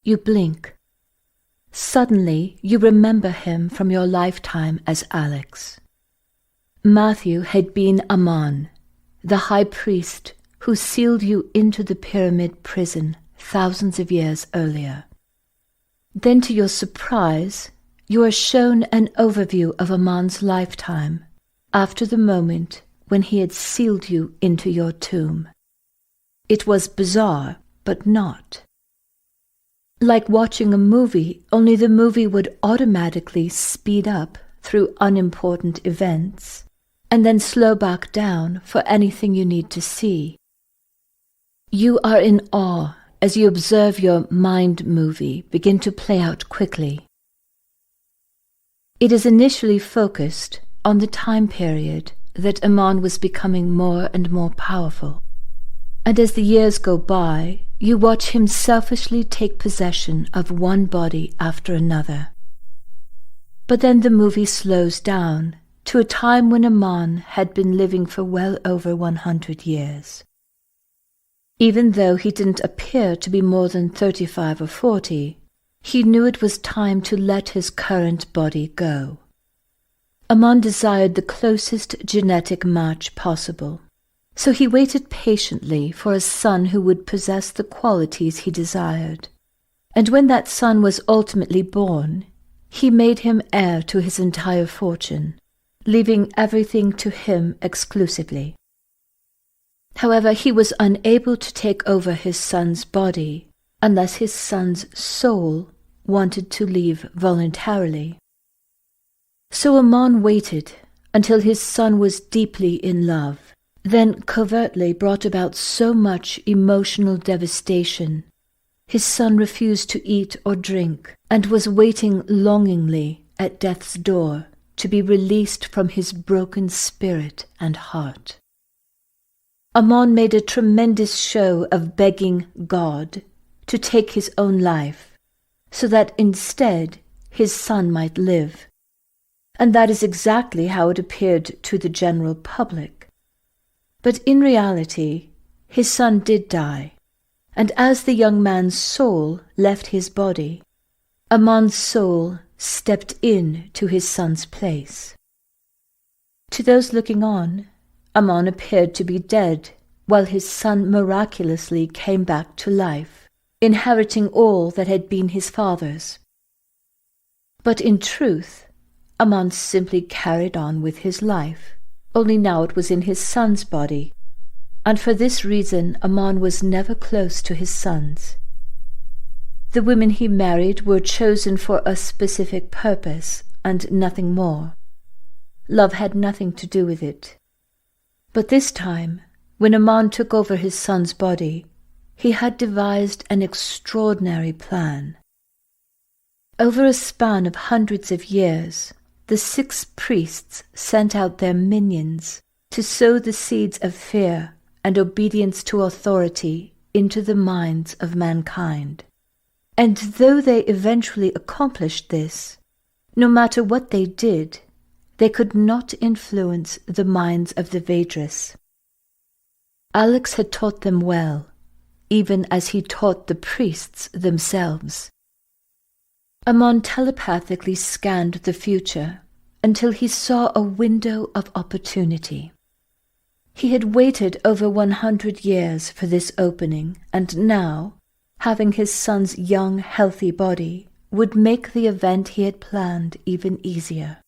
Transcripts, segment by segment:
You blink. Suddenly, you remember him from your lifetime as Alex. Matthew had been Ammon, the high priest who sealed you into the pyramid prison thousands of years earlier. Then, to your surprise, you are shown an overview of Ammon's lifetime after the moment when he had sealed you into your tomb. It was bizarre, but not. Like watching a movie, only the movie would automatically speed up through unimportant events and then slow back down for anything you need to see. You are in awe as you observe your mind movie begin to play out quickly. It is initially focused on the time period that Ammon was becoming more and more powerful. And as the years go by, you watch him selfishly take possession of one body after another. But then the movie slows down to a time when Ammon had been living for well over 100 years. Even though he didn't appear to be more than 35 or 40, he knew it was time to let his current body go. Ammon desired the closest genetic match possible, so he waited patiently for a son who would possess the qualities he desired. And when that son was ultimately born, he made him heir to his entire fortune, leaving everything to him exclusively. However, he was unable to take over his son's body unless his son's soul wanted to leave voluntarily. So Ammon waited until his son was deeply in love, then covertly brought about so much emotional devastation. His son refused to eat or drink and was waiting longingly at death's door to be released from his broken spirit and heart. Ammon made a tremendous show of begging God to take his own life, so that instead his son might live. And that is exactly how it appeared to the general public. But in reality, his son did die, and as the young man's soul left his body, Ammon's soul stepped in to his son's place. To those looking on, Ammon appeared to be dead, while his son miraculously came back to life, inheriting all that had been his father's. But in truth, Ammon simply carried on with his life, only now it was in his son's body, and for this reason Ammon was never close to his sons. The women he married were chosen for a specific purpose and nothing more. Love had nothing to do with it. But this time, when Ammon took over his son's body, he had devised an extraordinary plan. Over a span of hundreds of years, the 6 priests sent out their minions to sow the seeds of fear and obedience to authority into the minds of mankind. And though they eventually accomplished this, no matter what they did, they could not influence the minds of the Vedras. Alex had taught them well, even as he taught the priests themselves. Ammon telepathically scanned the future until he saw a window of opportunity. He had waited over 100 years for this opening, and now, having his son's young, healthy body, would make the event he had planned even easier.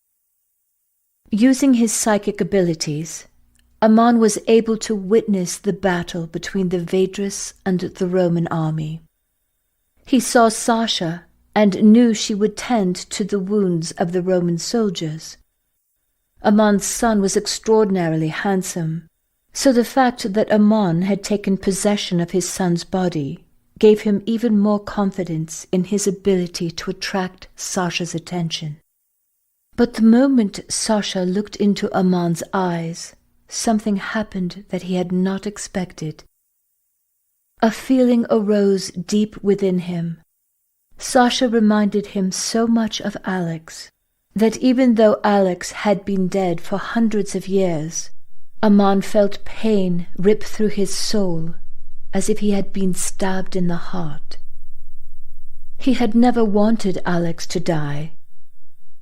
Using his psychic abilities, Ammon was able to witness the battle between the Vedras and the Roman army. He saw Sasha and knew she would tend to the wounds of the Roman soldiers. Ammon's son was extraordinarily handsome, so the fact that Ammon had taken possession of his son's body gave him even more confidence in his ability to attract Sasha's attention. But the moment Sasha looked into Ammon's eyes, something happened that he had not expected. A feeling arose deep within him. Sasha reminded him so much of Alex that even though Alex had been dead for hundreds of years, Ammon felt pain rip through his soul as if he had been stabbed in the heart. He had never wanted Alex to die.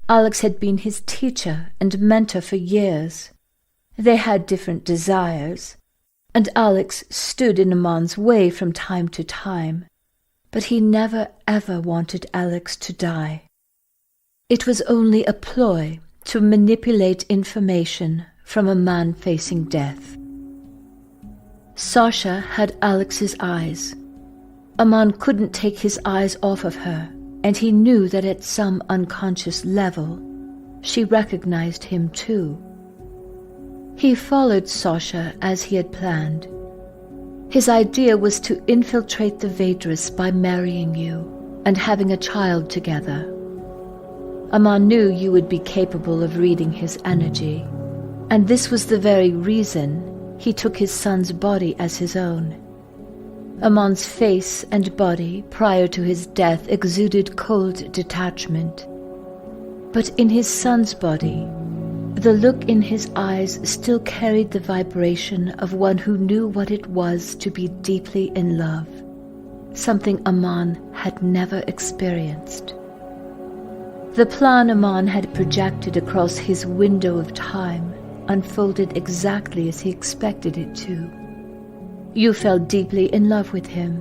Alex had been his teacher and mentor for years. They had different desires, and Alex stood in Amon's way from time to time, but he never ever wanted Alex to die. It was only a ploy to manipulate information from a man facing death. Sasha had Alex's eyes. Amon couldn't take his eyes off of her, and he knew that at some unconscious level, she recognized him too. He followed Sasha as he had planned. His idea was to infiltrate the Vedras by marrying you and having a child together. Amon knew you would be capable of reading his energy, and this was the very reason he took his son's body as his own. Amon's face and body prior to his death exuded cold detachment. But in his son's body, the look in his eyes still carried the vibration of one who knew what it was to be deeply in love, something Amon had never experienced. The plan Amon had projected across his window of time unfolded exactly as he expected it to. You fell deeply in love with him.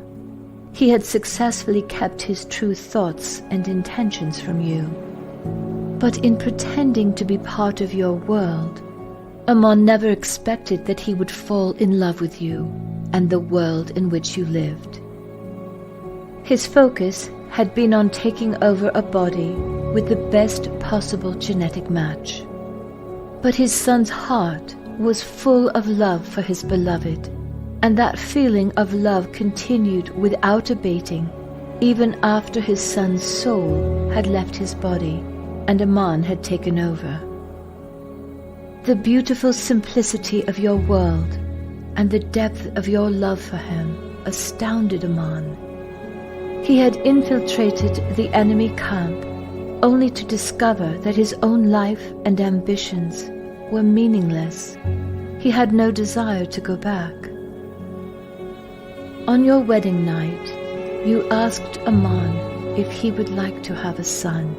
He had successfully kept his true thoughts and intentions from you. But in pretending to be part of your world, Amon never expected that he would fall in love with you and the world in which you lived. His focus had been on taking over a body with the best possible genetic match. But his son's heart was full of love for his beloved, and that feeling of love continued without abating even after his son's soul had left his body and Amon had taken over. The beautiful simplicity of your world and the depth of your love for him astounded Amon. He had infiltrated the enemy camp only to discover that his own life and ambitions were meaningless. He had no desire to go back. On your wedding night, you asked Amon if he would like to have a son.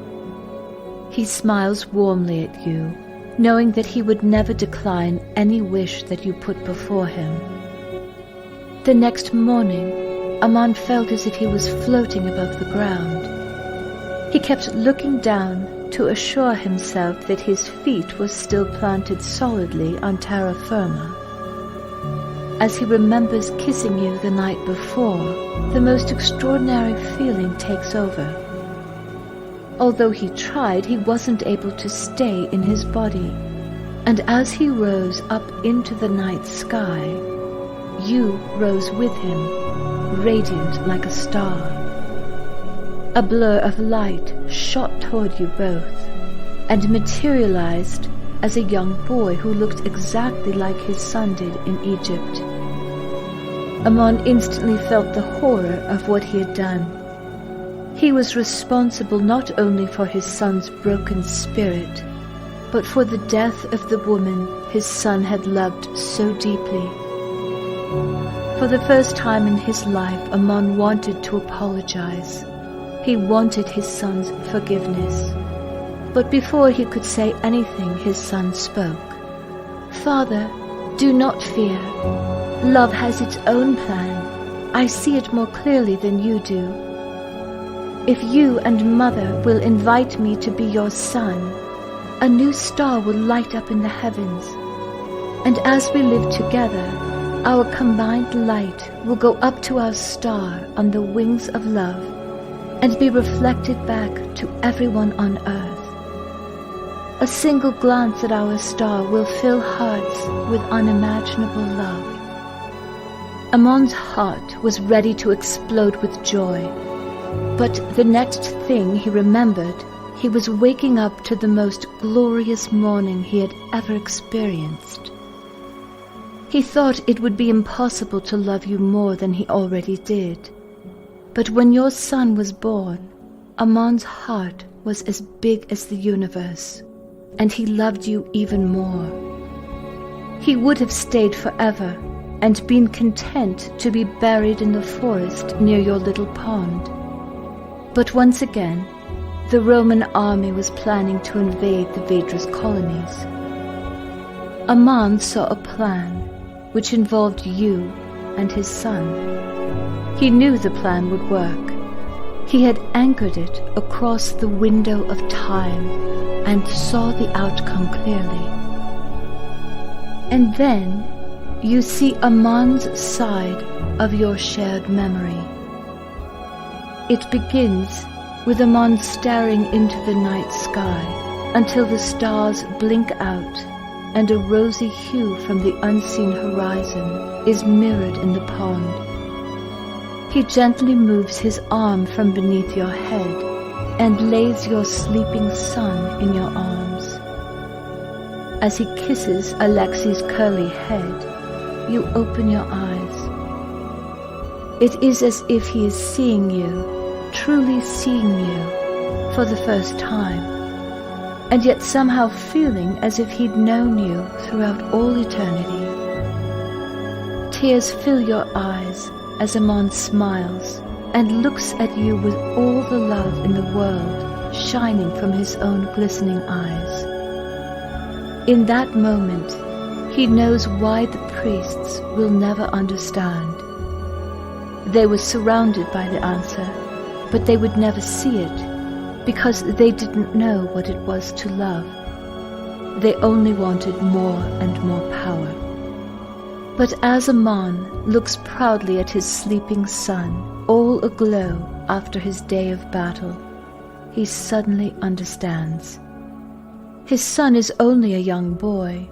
He smiles warmly at you, knowing that he would never decline any wish that you put before him. The next morning, Amon felt as if he was floating above the ground. He kept looking down to assure himself that his feet were still planted solidly on terra firma. As he remembers kissing you the night before, the most extraordinary feeling takes over. Although he tried, he wasn't able to stay in his body, and as he rose up into the night sky, you rose with him, radiant like a star. A blur of light shot toward you both, and materialized as a young boy who looked exactly like his son did in Egypt. Amon instantly felt the horror of what he had done. He was responsible not only for his son's broken spirit, but for the death of the woman his son had loved so deeply. For the first time in his life, Amon wanted to apologize. He wanted his son's forgiveness. But before he could say anything, his son spoke. "Father, do not fear. Love has its own plan. I see it more clearly than you do. If you and Mother will invite me to be your son, a new star will light up in the heavens. And as we live together, our combined light will go up to our star on the wings of love and be reflected back to everyone on earth. A single glance at our star will fill hearts with unimaginable love." Amon's heart was ready to explode with joy, but the next thing he remembered, he was waking up to the most glorious morning he had ever experienced. He thought it would be impossible to love you more than he already did. But when your son was born, Amon's heart was as big as the universe, and he loved you even more. He would have stayed forever and been content to be buried in the forest near your little pond. But once again, the Roman army was planning to invade the Vedra's colonies. Aman saw a plan which involved you and his son. He knew the plan would work. He had anchored it across the window of time and saw the outcome clearly. And then you see Aman's side of your shared memory. It begins with Aman staring into the night sky until the stars blink out and a rosy hue from the unseen horizon is mirrored in the pond. He gently moves his arm from beneath your head and lays your sleeping son in your arms. As he kisses Alexei's curly head, you open your eyes. It is as if he is seeing you, truly seeing you, for the first time, and yet somehow feeling as if he'd known you throughout all eternity. Tears fill your eyes as Aman smiles and looks at you with all the love in the world shining from his own glistening eyes. In that moment, he knows why the priests will never understand. They were surrounded by the answer, but they would never see it because they didn't know what it was to love. They only wanted more and more power. But as Aman looks proudly at his sleeping son, all aglow after his day of battle, he suddenly understands. His son is only a young boy,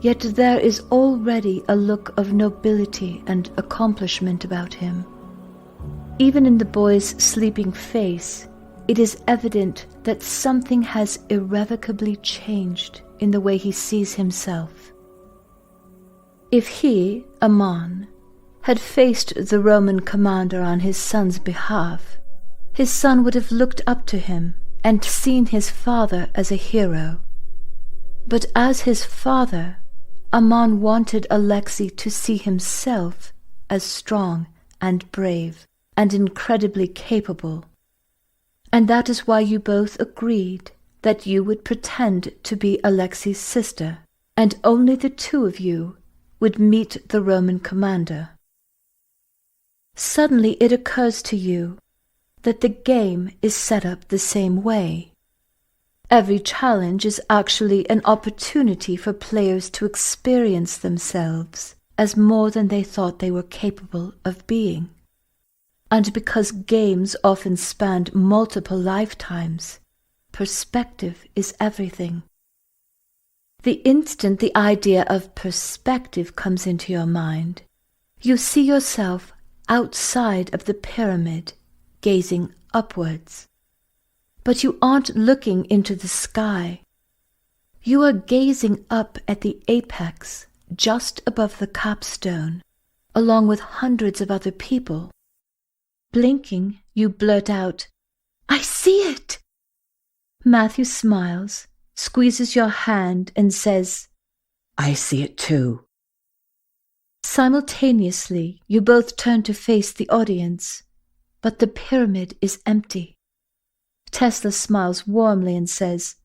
yet there is already a look of nobility and accomplishment about him. Even in the boy's sleeping face, it is evident that something has irrevocably changed in the way he sees himself. If he, Aman, had faced the Roman commander on his son's behalf, his son would have looked up to him and seen his father as a hero. But as his father, Aman wanted Alexei to see himself as strong and brave and incredibly capable. And that is why you both agreed that you would pretend to be Alexei's sister, and only the two of you would meet the Roman commander. Suddenly it occurs to you that the game is set up the same way. Every challenge is actually an opportunity for players to experience themselves as more than they thought they were capable of being. And because games often span multiple lifetimes, perspective is everything. The instant the idea of perspective comes into your mind, you see yourself outside of the pyramid, gazing upwards. But you aren't looking into the sky. You are gazing up at the apex, just above the capstone, along with hundreds of other people. Blinking, you blurt out, "I see it!" Matthew smiles, squeezes your hand, and says, "I see it too." Simultaneously, you both turn to face the audience, but the pyramid is empty. Tesla smiles warmly and says,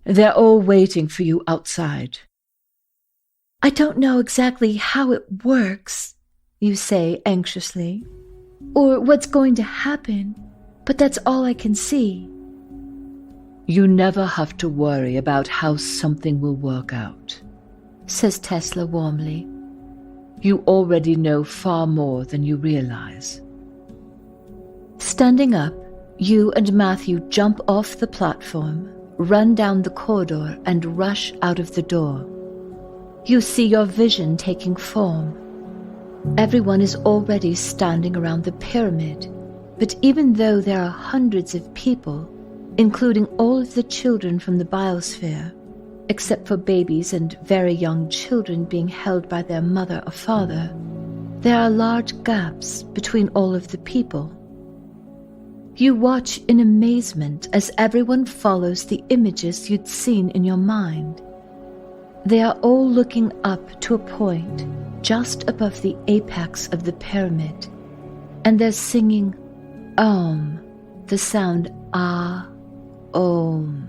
"They're all waiting for you outside." "I don't know exactly how it works," you say anxiously, "or what's going to happen, but that's all I can see." "You never have to worry about how something will work out," says Tesla warmly. "You already know far more than you realize." Standing up, you and Matthew jump off the platform, run down the corridor, and rush out of the door. You see your vision taking form. Everyone is already standing around the pyramid, but even though there are hundreds of people, including all of the children from the biosphere, except for babies and very young children being held by their mother or father, there are large gaps between all of the people. You watch in amazement as everyone follows the images you'd seen in your mind. They are all looking up to a point just above the apex of the pyramid, and they're singing Om, the the sound Ah, Om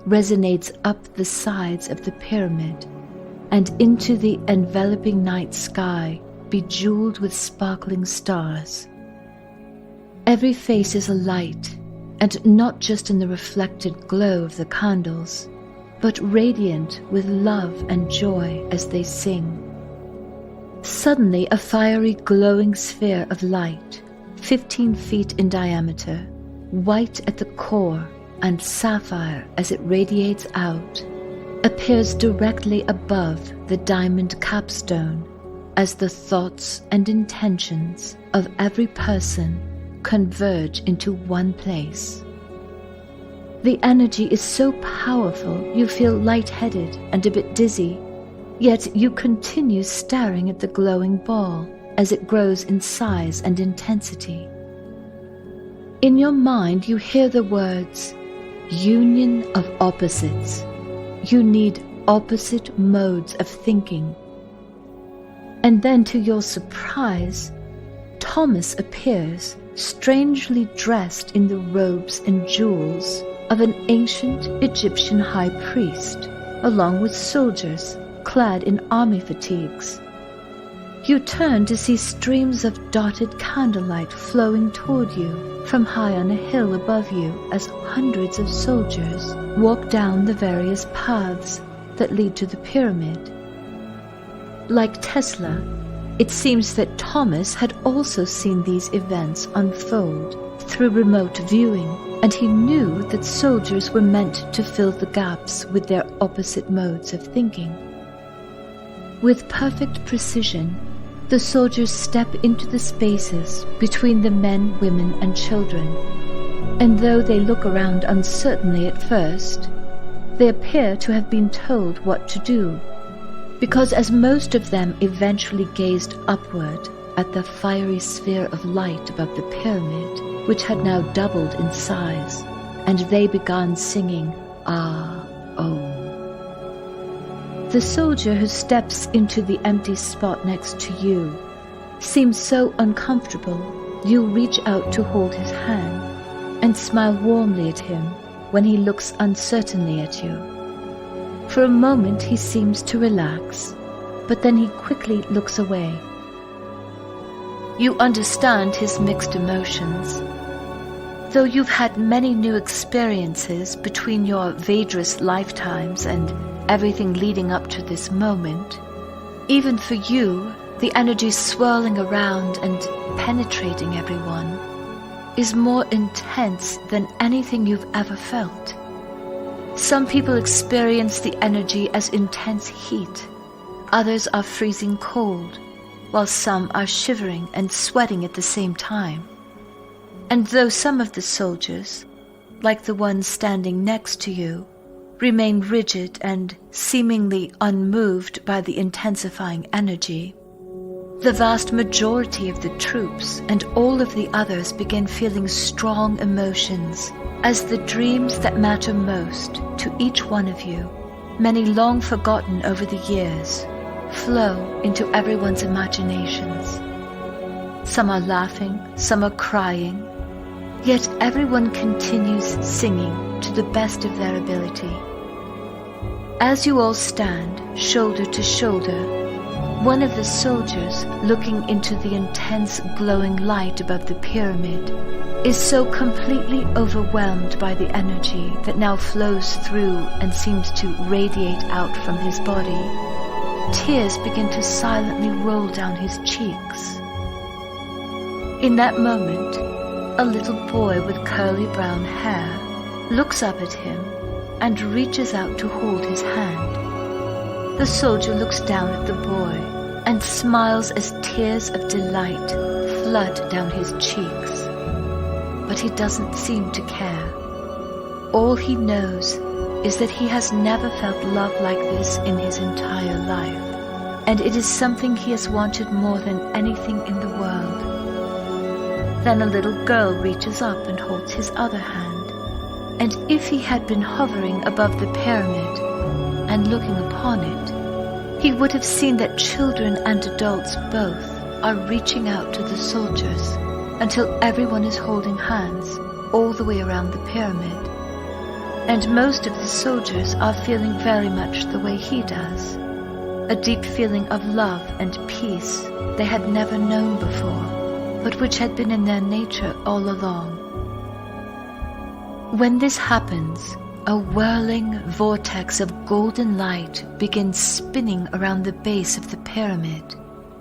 resonates up the sides of the pyramid and into the enveloping night sky, bejeweled with sparkling stars. Every face is alight, and not just in the reflected glow of the candles, but radiant with love and joy as they sing. Suddenly, a fiery, glowing sphere of light, 15 feet in diameter, white at the core and sapphire as it radiates out, appears directly above the diamond capstone as the thoughts and intentions of every person converge into one place. The energy is so powerful you feel lightheaded and a bit dizzy, yet you continue staring at the glowing ball as it grows in size and intensity. In your mind you hear the words, union of opposites. You need opposite modes of thinking. And then, to your surprise, Thomas appears, strangely dressed in the robes and jewels of an ancient Egyptian high priest, along with soldiers clad in army fatigues. You turn to see streams of dotted candlelight flowing toward you from high on a hill above you as hundreds of soldiers walk down the various paths that lead to the pyramid. Like Tesla, it seems that Thomas had also seen these events unfold through remote viewing, and he knew that soldiers were meant to fill the gaps with their opposite modes of thinking. With perfect precision, the soldiers step into the spaces between the men, women, and children, and though they look around uncertainly at first, they appear to have been told what to do, because as most of them eventually gazed upward at the fiery sphere of light above the pyramid, which had now doubled in size, and they began singing Ah, Om. The soldier who steps into the empty spot next to you seems so uncomfortable you reach out to hold his hand and smile warmly at him when he looks uncertainly at you. For a moment he seems to relax, but then he quickly looks away. You understand his mixed emotions. Though you've had many new experiences between your Vedra's lifetimes and everything leading up to this moment, even for you, the energy swirling around and penetrating everyone is more intense than anything you've ever felt. Some people experience the energy as intense heat. Others are freezing cold, while some are shivering and sweating at the same time. And though some of the soldiers, like the ones standing next to you, remain rigid and seemingly unmoved by the intensifying energy, the vast majority of the troops and all of the others begin feeling strong emotions as the dreams that matter most to each one of you, many long forgotten over the years, flow into everyone's imaginations. Some are laughing, some are crying, yet everyone continues singing to the best of their ability. As you all stand shoulder to shoulder, one of the soldiers, looking into the intense glowing light above the pyramid, is so completely overwhelmed by the energy that now flows through and seems to radiate out from his body. Tears begin to silently roll down his cheeks. In that moment, a little boy with curly brown hair looks up at him and reaches out to hold his hand. The soldier looks down at the boy and smiles as tears of delight flood down his cheeks. But he doesn't seem to care. All he knows is that he has never felt love like this in his entire life, and it is something he has wanted more than anything in the world. Then a little girl reaches up and holds his other hand, and if he had been hovering above the pyramid and looking upon it, he would have seen that children and adults both are reaching out to the soldiers until everyone is holding hands all the way around the pyramid. And most of the soldiers are feeling very much the way he does, a deep feeling of love and peace they had never known before, but which had been in their nature all along. When this happens, a whirling vortex of golden light begins spinning around the base of the pyramid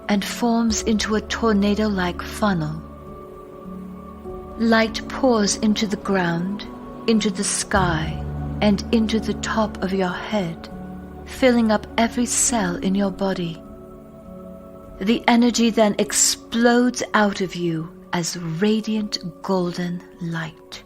and forms into a tornado-like funnel. Light pours into the ground, into the sky, and into the top of your head, filling up every cell in your body. The energy then explodes out of you as radiant golden light.